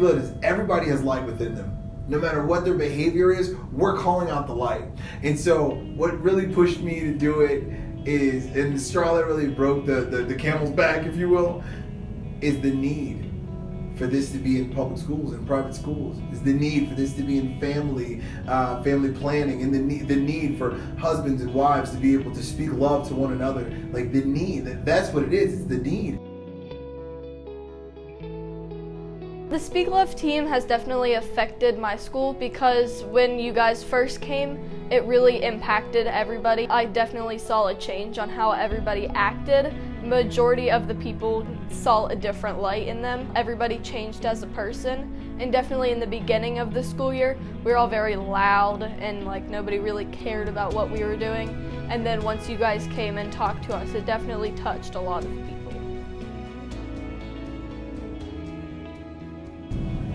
people is everybody has light within them. No matter what their behavior is, we're calling out the light. And so what really pushed me to do it is, and the straw that really broke the camel's back, if you will, is the need for this to be in public schools and private schools. Is the need for this to be in family planning, and the need for husbands and wives to be able to speak love to one another. Like the need, that's what it is, it's the need. The Speak Love team has definitely affected my school because when you guys first came, it really impacted everybody. I definitely saw a change on how everybody acted. Majority of the people saw a different light in them. Everybody changed as a person, and definitely in the beginning of the school year, we were all very loud and like nobody really cared about what we were doing. And then once you guys came and talked to us, it definitely touched a lot of people.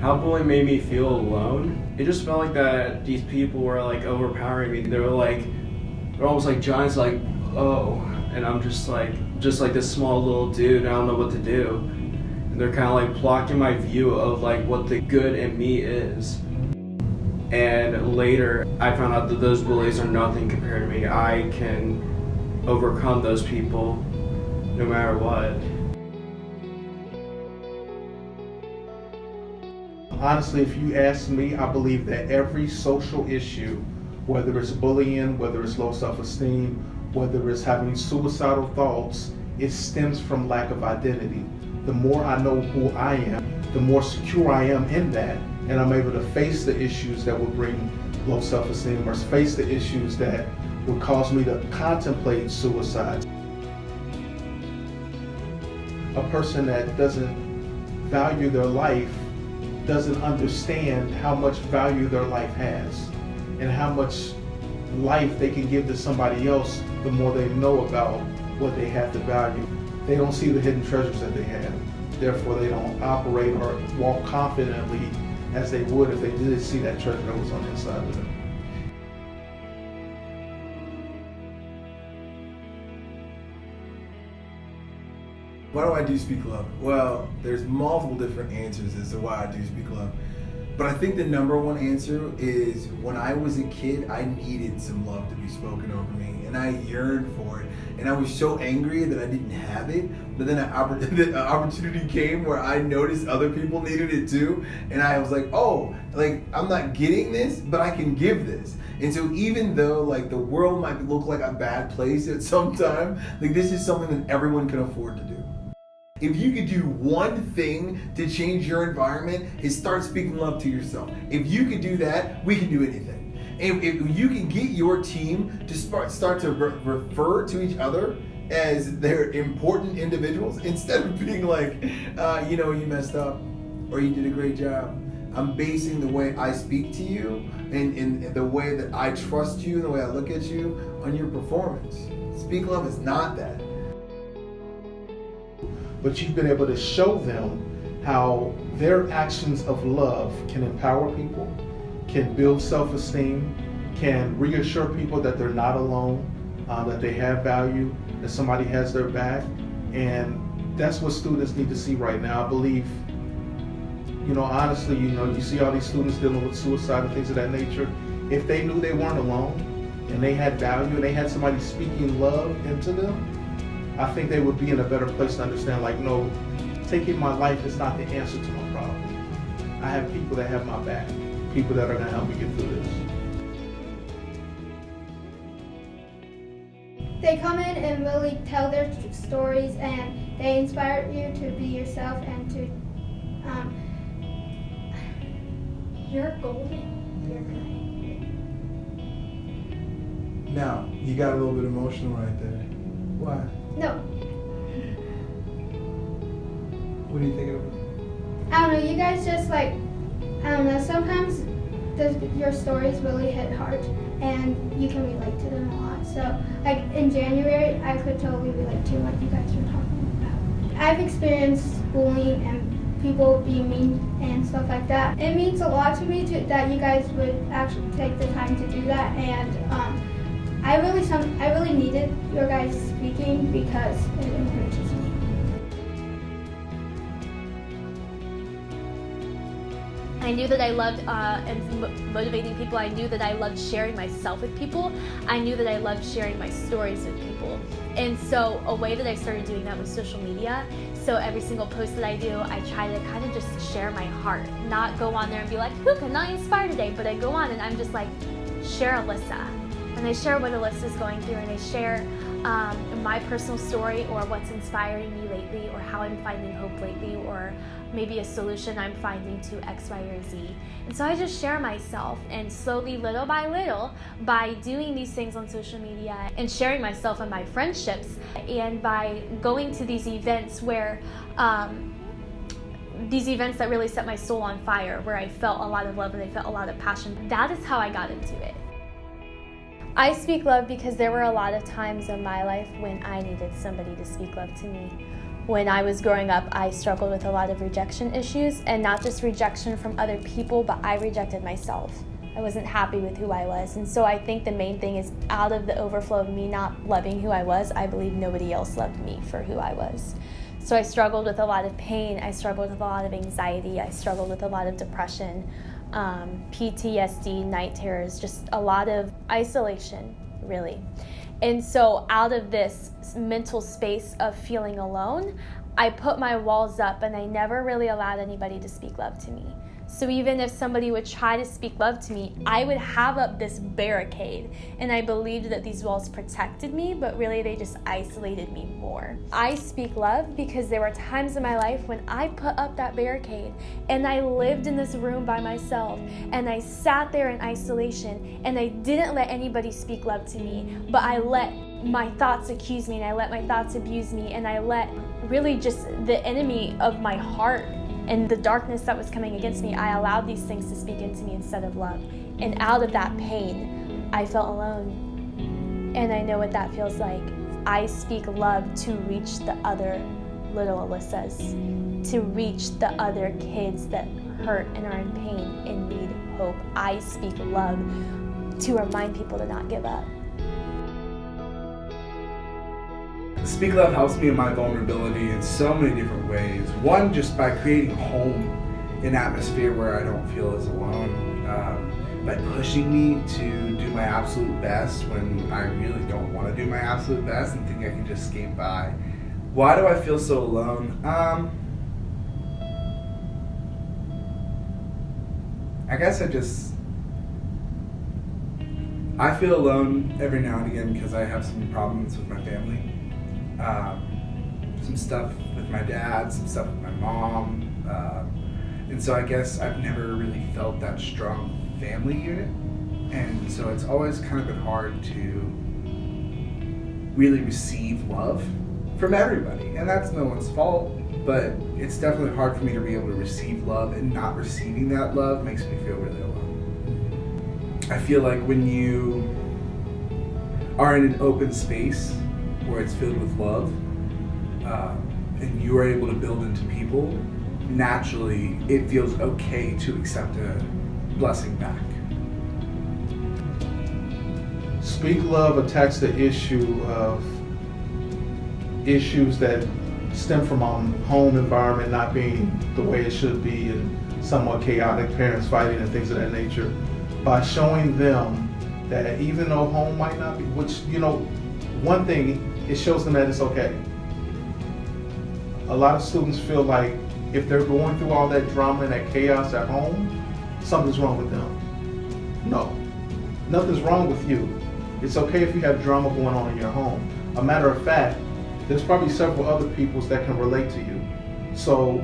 How bullying made me feel alone. It just felt like that these people were like overpowering me. They're almost like giants, like, oh, and I'm just like this small little dude, and I don't know what to do. And they're kind of like blocking my view of like what the good in me is. And later, I found out that those bullies are nothing compared to me. I can overcome those people no matter what. Honestly, if you ask me, I believe that every social issue, whether it's bullying, whether it's low self-esteem, whether it's having suicidal thoughts, it stems from lack of identity. The more I know who I am, the more secure I am in that, and I'm able to face the issues that would bring low self-esteem or face the issues that would cause me to contemplate suicide. A person that doesn't value their life doesn't understand how much value their life has and how much life they can give to somebody else the more they know about what they have to value. They don't see the hidden treasures that they have. Therefore, they don't operate or walk confidently as they would if they did see that treasure that was on the inside of them. Why do I do Speak Love? Well, there's multiple different answers as to why I do Speak Love. But I think the number one answer is when I was a kid, I needed some love to be spoken over me, and I yearned for it. And I was so angry that I didn't have it, but then an opportunity came where I noticed other people needed it too, and I was like, oh, like I'm not getting this, but I can give this. And so even though like the world might look like a bad place at some time, like this is something that everyone can afford to do. If you could do one thing to change your environment, is start speaking love to yourself. If you could do that, we can do anything. And if you can get your team to start to refer to each other as they're important individuals, instead of being like, you messed up, or you did a great job. I'm basing the way I speak to you and the way that I trust you and the way I look at you on your performance. Speak Love is not that. But you've been able to show them how their actions of love can empower people, can build self-esteem, can reassure people that they're not alone, that they have value, that somebody has their back. And that's what students need to see right now. I believe, honestly, you see all these students dealing with suicide and things of that nature. If they knew they weren't alone and they had value and they had somebody speaking love into them, I think they would be in a better place to understand, like, no, taking my life is not the answer to my problem. I have people that have my back, people that are gonna help me get through this. They come in and really tell their stories, and they inspire you to be yourself and to, you're golden, you're good. Now, you got a little bit emotional right there. Why? No. What are you thinking about? I don't know, you guys just like, I don't know, sometimes your stories really hit hard and you can relate to them a lot. So like in January, I could totally relate to what you guys were talking about. I've experienced bullying and people being mean and stuff like that. It means a lot to me that you guys would actually take the time to do that, and I really needed your guys speaking because it encourages me. I knew that I loved motivating people. I knew that I loved sharing myself with people. I knew that I loved sharing my stories with people. And so a way that I started doing that was social media. So every single post that I do, I try to kind of just share my heart, not go on there and be like, who can I inspire today? But I go on and I'm just like, share Alyssa. And I share what Alyssa's going through, and I share my personal story, or what's inspiring me lately, or how I'm finding hope lately, or maybe a solution I'm finding to X, Y, or Z. And so I just share myself, and slowly, little by little, by doing these things on social media and sharing myself and my friendships, and by going to these events where these events that really set my soul on fire, where I felt a lot of love and I felt a lot of passion. That is how I got into it. I speak love because there were a lot of times in my life when I needed somebody to speak love to me. When I was growing up, I struggled with a lot of rejection issues, and not just rejection from other people, but I rejected myself. I wasn't happy with who I was, and so I think the main thing is, out of the overflow of me not loving who I was, I believe nobody else loved me for who I was. So I struggled with a lot of pain, I struggled with a lot of anxiety, I struggled with a lot of depression, PTSD, night terrors, just a lot of isolation, really. And so out of this mental space of feeling alone, I put my walls up and I never really allowed anybody to speak love to me. So even if somebody would try to speak love to me, I would have up this barricade, and I believed that these walls protected me, but really they just isolated me more. I speak love because there were times in my life when I put up that barricade and I lived in this room by myself and I sat there in isolation and I didn't let anybody speak love to me, but I let my thoughts accuse me and I let my thoughts abuse me, and I let really just the enemy of my heart and the darkness that was coming against me, I allowed these things to speak into me instead of love. And out of that pain, I felt alone. And I know what that feels like. I speak love to reach the other little Alyssas, to reach the other kids that hurt and are in pain and need hope. I speak love to remind people to not give up. Speak Love helps me in my vulnerability in so many different ways. One, just by creating home, an atmosphere where I don't feel as alone, by pushing me to do my absolute best when I really don't want to do my absolute best and think I can just skate by. Why do I feel so alone? I guess I feel alone every now and again because I have some problems with my family. Some stuff with my dad, some stuff with my mom, and so I guess I've never really felt that strong family unit, and so it's always kind of been hard to really receive love from everybody, and that's no one's fault, but it's definitely hard for me to be able to receive love, and not receiving that love makes me feel really alone. I feel like when you are in an open space where it's filled with love, and you are able to build into people, naturally it feels okay to accept a blessing back. Speak Love attacks the issue of issues that stem from home environment not being the way it should be, and somewhat chaotic, parents fighting and things of that nature, by showing them that even though home might not be, which, one thing, it shows them that it's okay. A lot of students feel like if they're going through all that drama and that chaos at home, something's wrong with them. No, nothing's wrong with you. It's okay if you have drama going on in your home. A matter of fact, there's probably several other peoples that can relate to you. So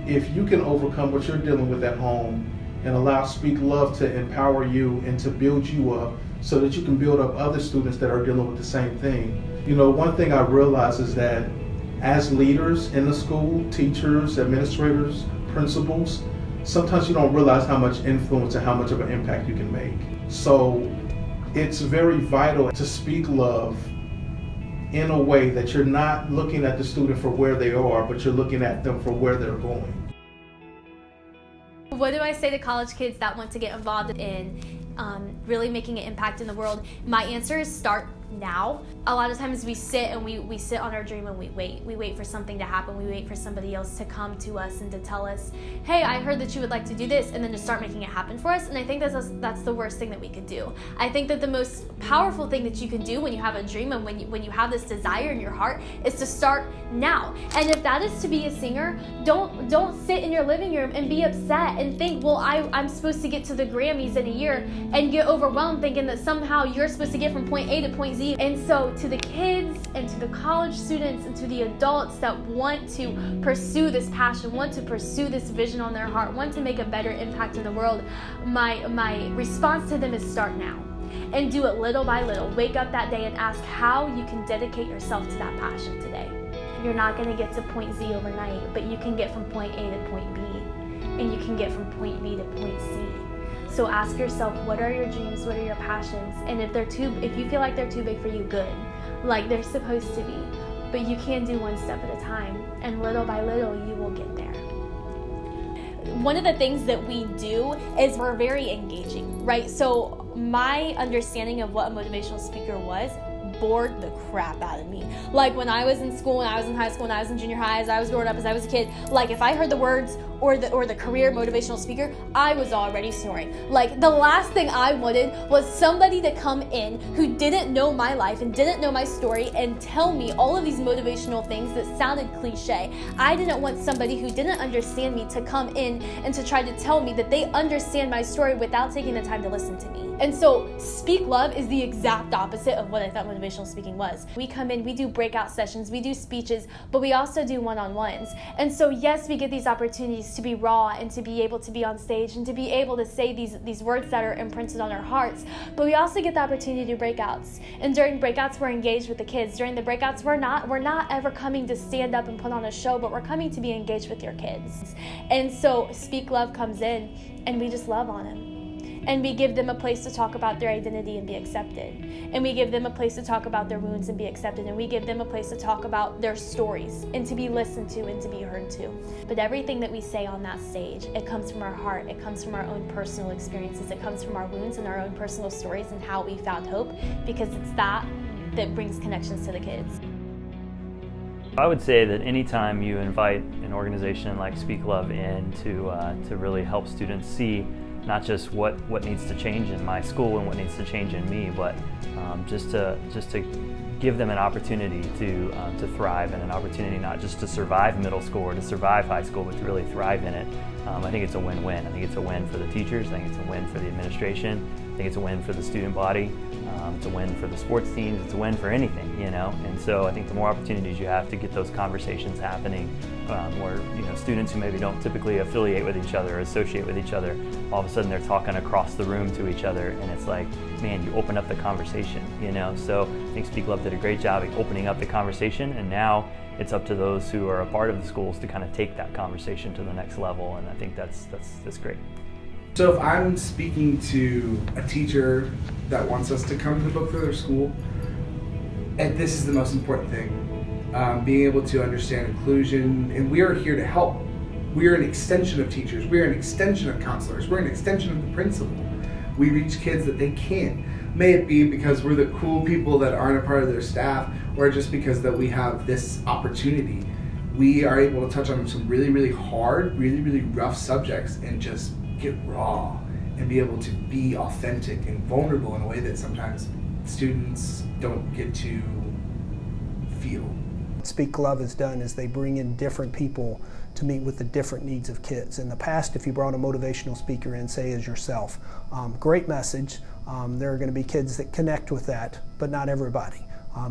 if you can overcome what you're dealing with at home and allow Speak Love to empower you and to build you up so that you can build up other students that are dealing with the same thing. One thing I realize is that as leaders in the school, teachers, administrators, principals, sometimes you don't realize how much influence and how much of an impact you can make. So it's very vital to speak love in a way that you're not looking at the student for where they are, but you're looking at them for where they're going. What do I say to college kids that want to get involved in really making an impact in the world? My answer is start now. A lot of times we sit and we sit on our dream and we wait for something to happen. We wait for somebody else to come to us and to tell us, hey, I heard that you would like to do this, and then to start making it happen for us. And I think that's the worst thing that we could do. I think that the most powerful thing that you can do when you have a dream and when you have this desire in your heart is to start now. And if that is to be a singer, don't sit in your living room and be upset and think, well, I'm supposed to get to the Grammys in a year, and get overwhelmed thinking that somehow you're supposed to get from point A to point Z. And so to the kids and to the college students and to the adults that want to pursue this passion, want to pursue this vision on their heart, want to make a better impact in the world, my response to them is start now. And do it little by little. Wake up that day and ask how you can dedicate yourself to that passion today. You're not going to get to point Z overnight, but you can get from point A to point B, and you can get from point B to point C. So ask yourself, what are your dreams, what are your passions? And if you feel like they're too big for you, good. Like they're supposed to be. But you can do one step at a time, and little by little, you will get there. One of the things that we do is we're very engaging, right? So my understanding of what a motivational speaker was bored the crap out of me. Like when I was in school, when I was in high school, when I was in junior high, as I was growing up, as I was a kid, like if I heard the words or the career motivational speaker, I was already snoring. Like the last thing I wanted was somebody to come in who didn't know my life and didn't know my story and tell me all of these motivational things that sounded cliche. I didn't want somebody who didn't understand me to come in and to try to tell me that they understand my story without taking the time to listen to me. And so Speak Love is the exact opposite of what I thought motivational speaking was. We come in, we do breakout sessions, we do speeches, but we also do one-on-ones. And so yes, we get these opportunities to be raw and to be able to be on stage and to be able to say these words that are imprinted on our hearts, but we also get the opportunity to do breakouts. And during breakouts, we're engaged with the kids. During the breakouts, we're not ever coming to stand up and put on a show, but we're coming to be engaged with your kids. And so Speak Love comes in and we just love on them. And we give them a place to talk about their identity and be accepted. And we give them a place to talk about their wounds and be accepted. And we give them a place to talk about their stories and to be listened to and to be heard to. But everything that we say on that stage, it comes from our heart. It comes from our own personal experiences. It comes from our wounds and our own personal stories and how we found hope, because it's that brings connections to the kids. I would say that anytime you invite an organization like Speak Love in to really help students see not just what needs to change in my school and what needs to change in me, but just to give them an opportunity to thrive, and an opportunity not just to survive middle school or to survive high school, but to really thrive in it. I think it's a win-win. I think it's a win for the teachers. I think it's a win for the administration. I think it's a win for the student body. It's a win for the sports teams. It's a win for anything, you know. And so I think the more opportunities you have to get those conversations happening, where students who maybe don't typically affiliate with each other or associate with each other, all of a sudden they're talking across the room to each other, and it's like, man, you open up the conversation, you know. So I think Speak Love did a great job at opening up the conversation, and now it's up to those who are a part of the schools to kind of take that conversation to the next level, and I think that's great. So if I'm speaking to a teacher that wants us to come to the book for their school, and this is the most important thing, being able to understand inclusion, and we are here to help. We are an extension of teachers. We are an extension of counselors. We're an extension of the principal. We reach kids that they can't. May it be because we're the cool people that aren't a part of their staff, or just because that we have this opportunity. We are able to touch on some really, really hard, really, really rough subjects and just get raw and be able to be authentic and vulnerable in a way that sometimes students don't get to feel. What Speak Love has done is they bring in different people to meet with the different needs of kids. In the past, if you brought a motivational speaker in, say as yourself, great message. There are going to be kids that connect with that, but not everybody.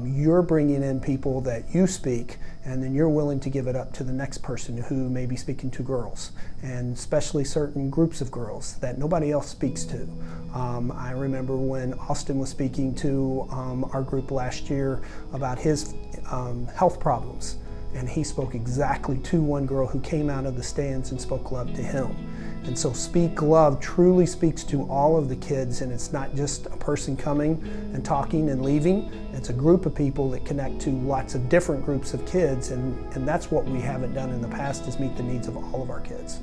You're bringing in people that you speak, and then you're willing to give it up to the next person who may be speaking to girls, and especially certain groups of girls that nobody else speaks to. I remember when Austin was speaking to our group last year about his health problems, and he spoke exactly to one girl who came out of the stands and spoke love to him. And so Speak Love truly speaks to all of the kids, and it's not just a person coming and talking and leaving. It's a group of people that connect to lots of different groups of kids, and that's what we haven't done in the past, is meet the needs of all of our kids.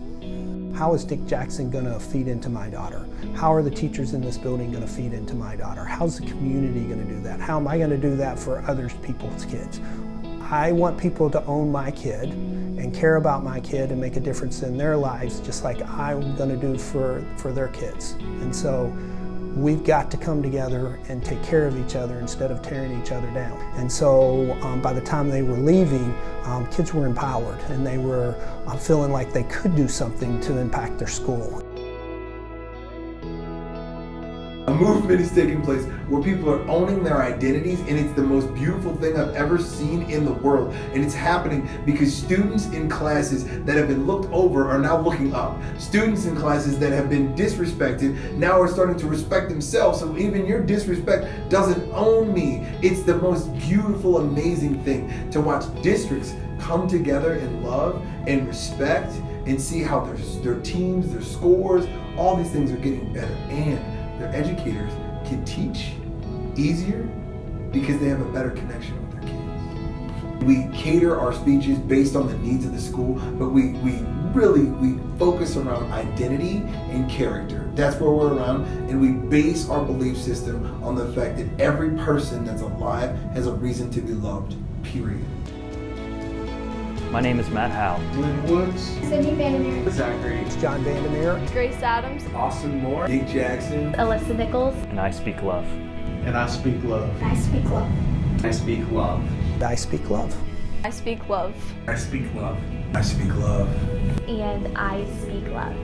How is Dick Jackson going to feed into my daughter? How are the teachers in this building going to feed into my daughter? How's the community going to do that? How am I going to do that for other people's kids? I want people to own my kid and care about my kid and make a difference in their lives just like I'm going to do for their kids. And so we've got to come together and take care of each other instead of tearing each other down. And so by the time they were leaving, kids were empowered and they were feeling like they could do something to impact their school. A movement is taking place where people are owning their identities, and it's the most beautiful thing I've ever seen in the world. And it's happening because students in classes that have been looked over are now looking up. Students in classes that have been disrespected now are starting to respect themselves, so even your disrespect doesn't own me. It's the most beautiful, amazing thing to watch districts come together in love and respect and see how their teams, their scores, all these things are getting better. And their educators can teach easier because they have a better connection with their kids. We cater our speeches based on the needs of the school, but we really focus around identity and character. That's where we're around, and we base our belief system on the fact that every person that's alive has a reason to be loved, period. My name is Matt Howe. Glenn Woods. Sydney Vandermeer. Zachary. John Vandermeer. Grace Adams. Austin Moore. Dick Jackson. Alyssa Nickles. And I speak love. And I speak love. I speak love. I speak love. I speak love. I speak love. I speak love. I speak love. And I speak love.